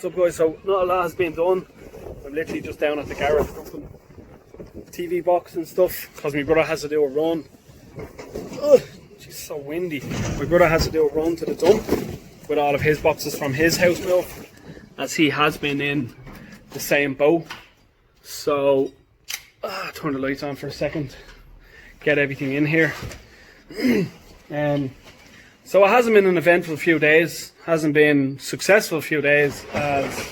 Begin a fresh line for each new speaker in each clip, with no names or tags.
what's up guys? So not a lot has been done. I'm literally just down at the garage dumping TV box and stuff because my brother has to do a run. Ugh, it's so windy. My brother has to do a run to the dump with all of his boxes from his house milk, as he has been in the same boat. So turn the lights on for a second, get everything in here. So it hasn't been an eventful few days, hasn't been successful few days, as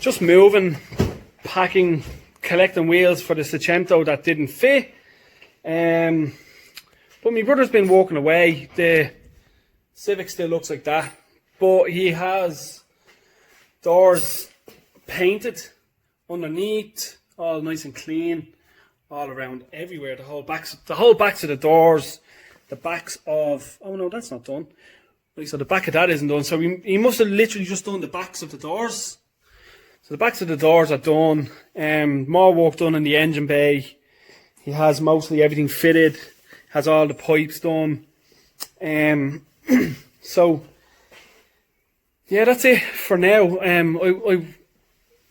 just moving, packing, collecting wheels for the Seicento that didn't fit. But my brother's been walking away. The Civic still looks like that, but he has doors painted underneath, all nice and clean, all around everywhere. The whole backs of the doors, the backs of, oh no, that's not done. So the back of that isn't done. So he must have literally just done the backs of the doors. So the backs of the doors are done. More work done in the engine bay. He has mostly everything fitted. Has all the pipes done. So yeah, that's it for now. I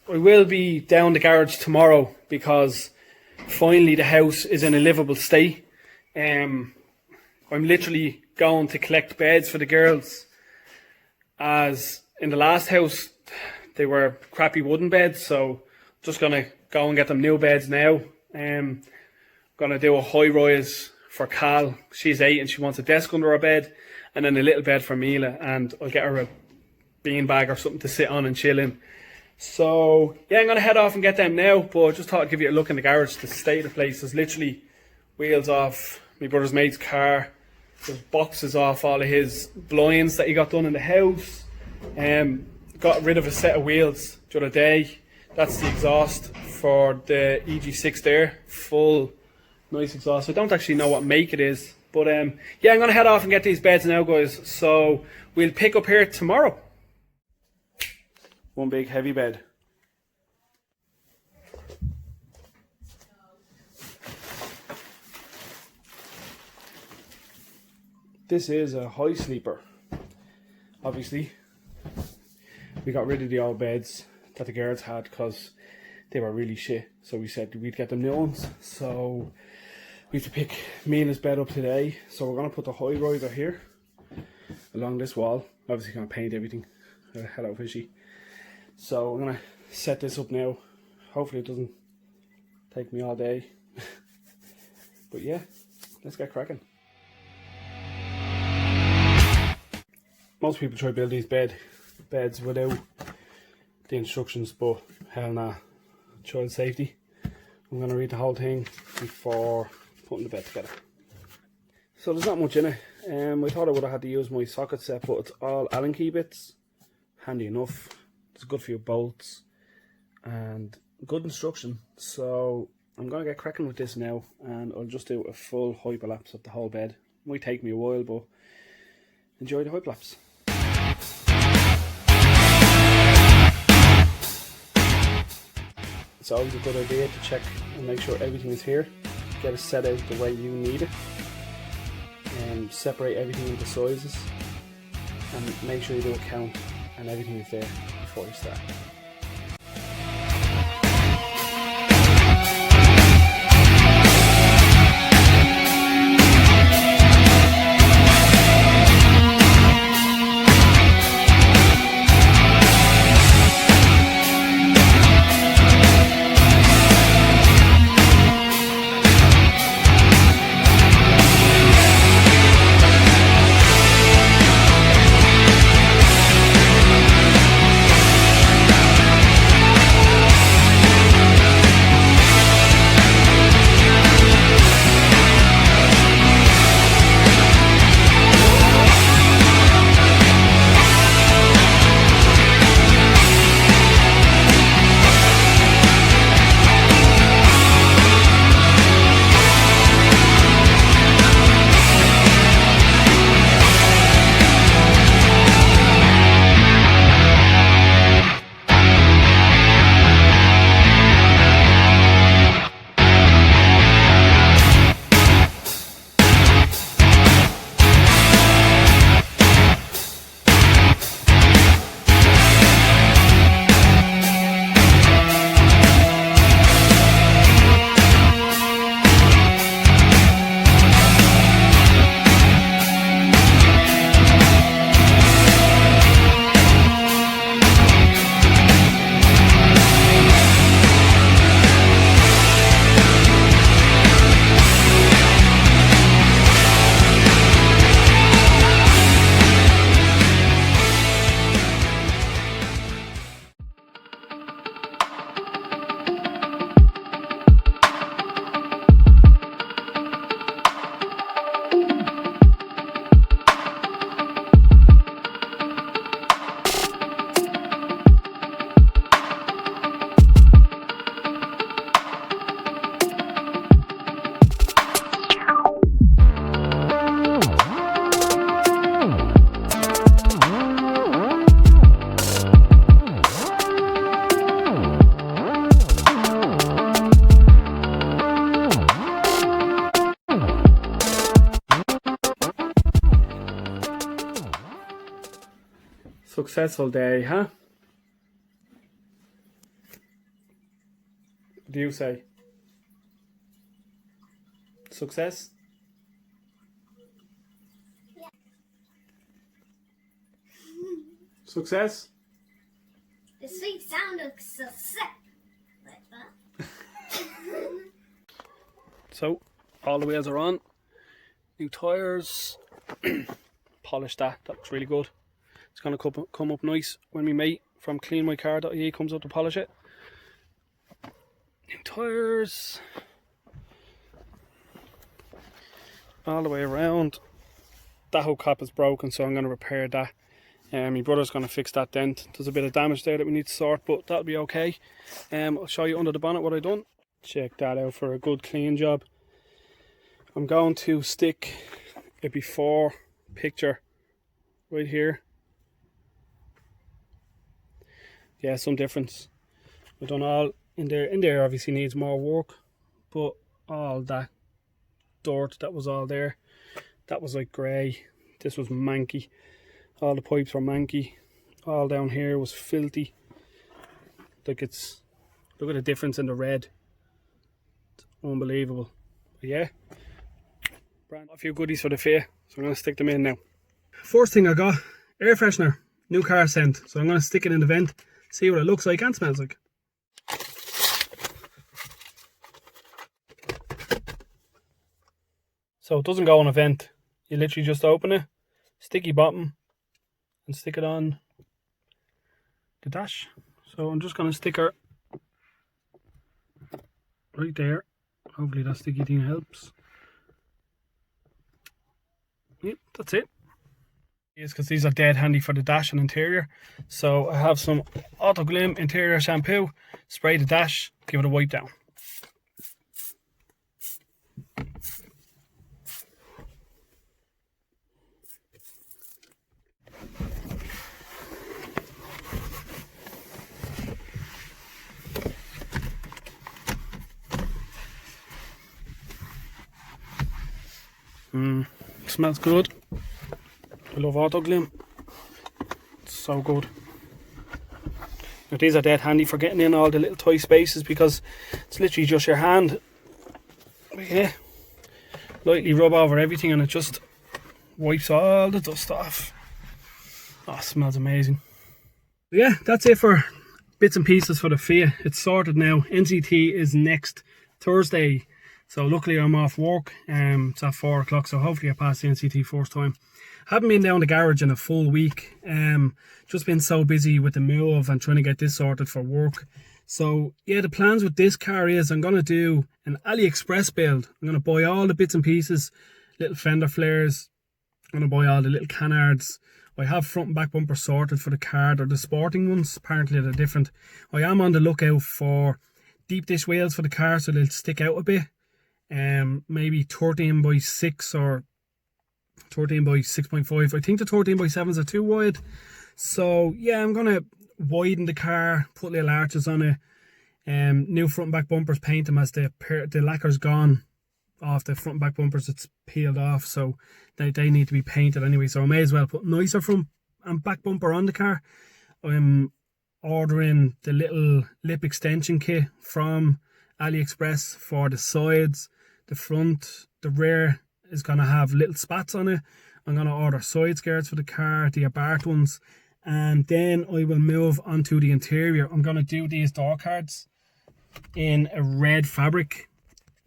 will be down the garage tomorrow because finally the house is in a livable state. I'm literally going to collect beds for the girls, as in the last house they were crappy wooden beds, so just gonna go and get them new beds now. Gonna do a high rise for Cal. She's 8 and she wants a desk under her bed, and then a little bed for Mila, and I'll get her a beanbag or something to sit on and chill in. So yeah, I'm gonna head off and get them now, but just thought I'd give you a look in the garage. The state of the place is literally wheels off my brother's mate's car. There's boxes off all of his blinds that he got done in the house. Got rid of a set of wheels the other day. That's the exhaust for the EG6 there. Full, nice exhaust. I don't actually know what make it is. But yeah, I'm going to head off and get these beds now, guys. So we'll pick up here tomorrow. One big heavy bed. This is a high sleeper. Obviously, we got rid of the old beds that the girls had because they were really shit. So we said we'd get them new ones. So we have to pick Mina's bed up today. So we're going to put the high riser here along this wall. Obviously going to paint everything. Hello fishy. So I'm going to set this up now. Hopefully it doesn't take me all day. But yeah, let's get cracking. Most people try to build these beds without the instructions, but hell nah. Child safety. I'm going to read the whole thing before putting the bed together. So there's not much in it. I thought I would have had to use my socket set, but it's all Allen key bits. Handy enough. It's good for your bolts and good instruction. So I'm going to get cracking with this now, and I'll just do a full hyperlapse of the whole bed. Might take me a while, but enjoy the hyperlapse. It's always a good idea to check and make sure everything is here. Get it set out the way you need it, and separate everything into sizes, and make sure you do a count and everything is there before you start. Successful day, huh? What do you say? Success?
Yeah.
Success?
The sweet sound of success. Like that.
So, all the wheels are on. New tyres. Polished that. That looks really good. It's going to come up nice when my mate from cleanmycar.ie comes up to polish it. New tyres. All the way around. That whole cap is broken, so I'm going to repair that. My brother's going to fix that dent. There's a bit of damage there that we need to sort, but that'll be okay. I'll show you under the bonnet what I've done. Check that out for a good clean job. I'm going to stick a before picture right here. Yeah, some difference. We've done all in there. In there obviously needs more work, but all that dirt that was all there, that was like grey. This was manky. All the pipes were manky. All down here was filthy. Like it's, look at the difference in the red. It's unbelievable. But yeah, a few goodies for the FIAT, so I'm going to stick them in now. First thing I got, air freshener, new car scent. So I'm going to stick it in the vent, see what it looks like and smells like. So it doesn't go on a vent. You literally just open it, sticky bottom, and stick it on the dash. So I'm just going to stick her right there. Hopefully that sticky thing helps. Yep, that's it. Yes, because these are dead handy for the dash and interior. So I have some Auto Glim interior shampoo, spray the dash, give it a wipe down. Smells good. I love Auto Glim. It's so good. Now these are dead handy for getting in all the little tight spaces because it's literally just your hand. But yeah, lightly rub over everything and it just wipes all the dust off. Oh, it smells amazing. Yeah, that's it for bits and pieces for the FIAT. It's sorted now. NCT is next Thursday. So luckily I'm off work. It's at 4 o'clock, so hopefully I pass the NCT first time. Haven't been down the garage in a full week. Just been so busy with the move and trying to get this sorted for work. So yeah, the plans with this car is I'm going to do an AliExpress build. I'm going to buy all the bits and pieces, little fender flares. I'm going to buy all the little canards. I have front and back bumper sorted for the car. They're the sporting ones. Apparently they're different. I am on the lookout for deep dish wheels for the car so they'll stick out a bit. Maybe 13 by 6 or 13 by 6.5. I think the 13 by 7s are too wide. So yeah, I'm gonna widen the car, put little arches on it. New front and back bumpers, paint them as the lacquer's gone off the front and back bumpers. It's peeled off, so they need to be painted anyway. So I may as well put nicer front and back bumper on the car. I'm ordering the little lip extension kit from AliExpress for the sides. The front, the rear is going to have little spats on it. I'm going to order side skirts for the car, the abarth ones. And then I will move on to the interior. I'm going to do these door cards in a red fabric,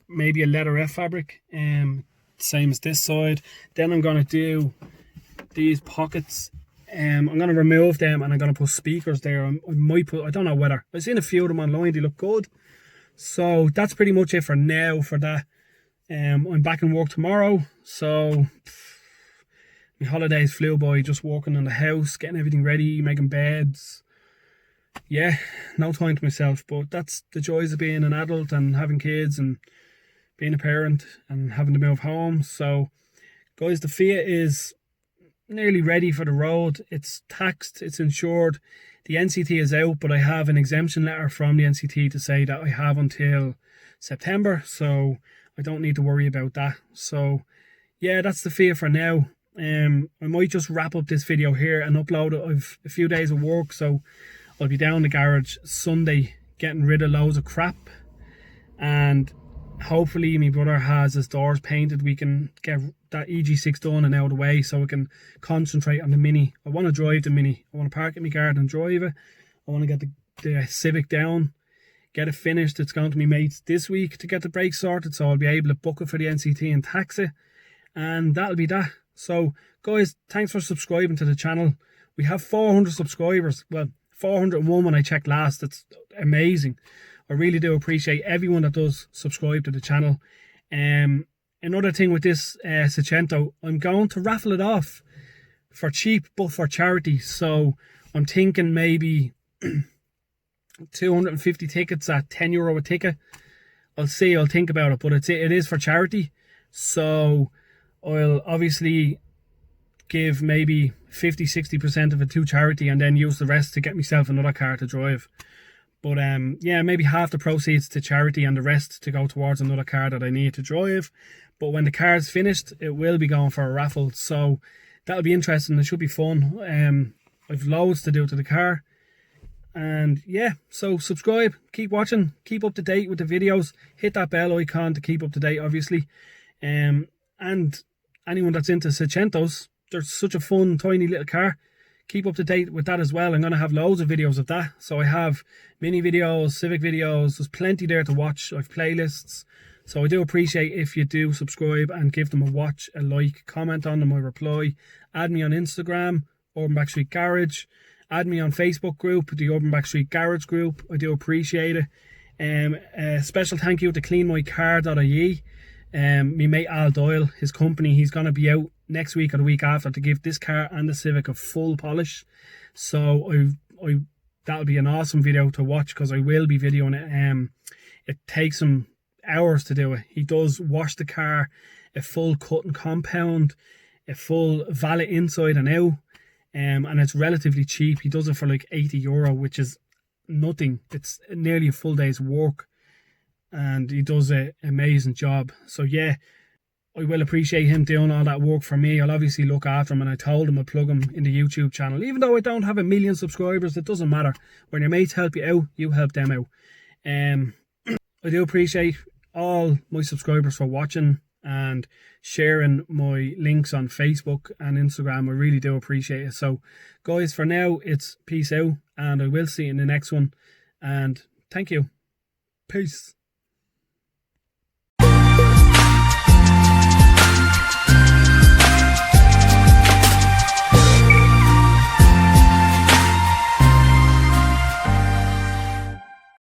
maybe a leather F fabric, same as this side. Then I'm going to do these pockets. I'm going to remove them and I'm going to put speakers there. I might put, I don't know whether, I've seen a few of them online, they look good. So that's pretty much it for now for that. I'm back in work tomorrow, so my holidays flew by just working on the house, getting everything ready, making beds. Yeah, no time to myself, but that's the joys of being an adult and having kids and being a parent and having to move home. So guys, the FIAT is nearly ready for the road. It's taxed, it's insured. The NCT is out, but I have an exemption letter from the NCT to say that I have until September, so I don't need to worry about that. So yeah, that's the FIAT for now. I might just wrap up this video here and upload it. I've a few days of work, so I'll be down the garage Sunday getting rid of loads of crap, and hopefully my brother has his doors painted. We can get that EG6 done and out of the way so we can concentrate on the Mini. I want to drive the Mini. I want to park in my garden and drive it. I want to get the Civic down, get it finished. It's going to my mates this week to get the brakes sorted, so I'll be able to book it for the NCT and tax it, and that'll be that. So guys, thanks for subscribing to the channel. We have 400 subscribers. Well, 401 when I checked last. It's amazing. I really do appreciate everyone that does subscribe to the channel. Another thing with this Seicento, I'm going to raffle it off for cheap but for charity. So I'm thinking maybe 250 tickets at €10 a ticket. I'll see, I'll think about it, but it is for charity. So I'll obviously give maybe 50-60% of it to charity and then use the rest to get myself another car to drive. But yeah, maybe half the proceeds to charity and the rest to go towards another car that I need to drive. But when the car's finished, it will be going for a raffle. So that'll be interesting. It should be fun. I've loads to do to the car. And yeah, so subscribe, keep watching, keep up to date with the videos. Hit that bell icon to keep up to date, obviously. And anyone that's into Seicentos, they're such a fun, tiny little car. Keep up to date with that as well. I'm going to have loads of videos of that. So I have Mini videos, Civic videos. There's plenty there to watch. I've playlists. So I do appreciate if you do subscribe and give them a watch, a like, comment on them, I reply. Add me on Instagram, Urban Backstreet Garage. Add me on Facebook group, the Urban Backstreet Garage group. I do appreciate it. A special thank you to cleanmycar.ie. My mate Al Doyle, his company, he's going to be out next week or the week after to give this car and the Civic a full polish. So that'll be an awesome video to watch because I will be videoing it. It takes him hours to do it. He does wash the car, a full cut and compound, a full valet inside and out, and it's relatively cheap. He does it for like €80, which is nothing. It's nearly a full day's work, and he does an amazing job. So yeah, I will appreciate him doing all that work for me. I'll obviously look after him, and I told him I'd plug him in the YouTube channel. Even though I don't have 1 million subscribers, it doesn't matter. When your mates help you out, you help them out. I do appreciate all my subscribers for watching and sharing my links on Facebook and Instagram. I really do appreciate it. So guys, for now, it's peace out, and I will see you in the next one. And thank you. Peace.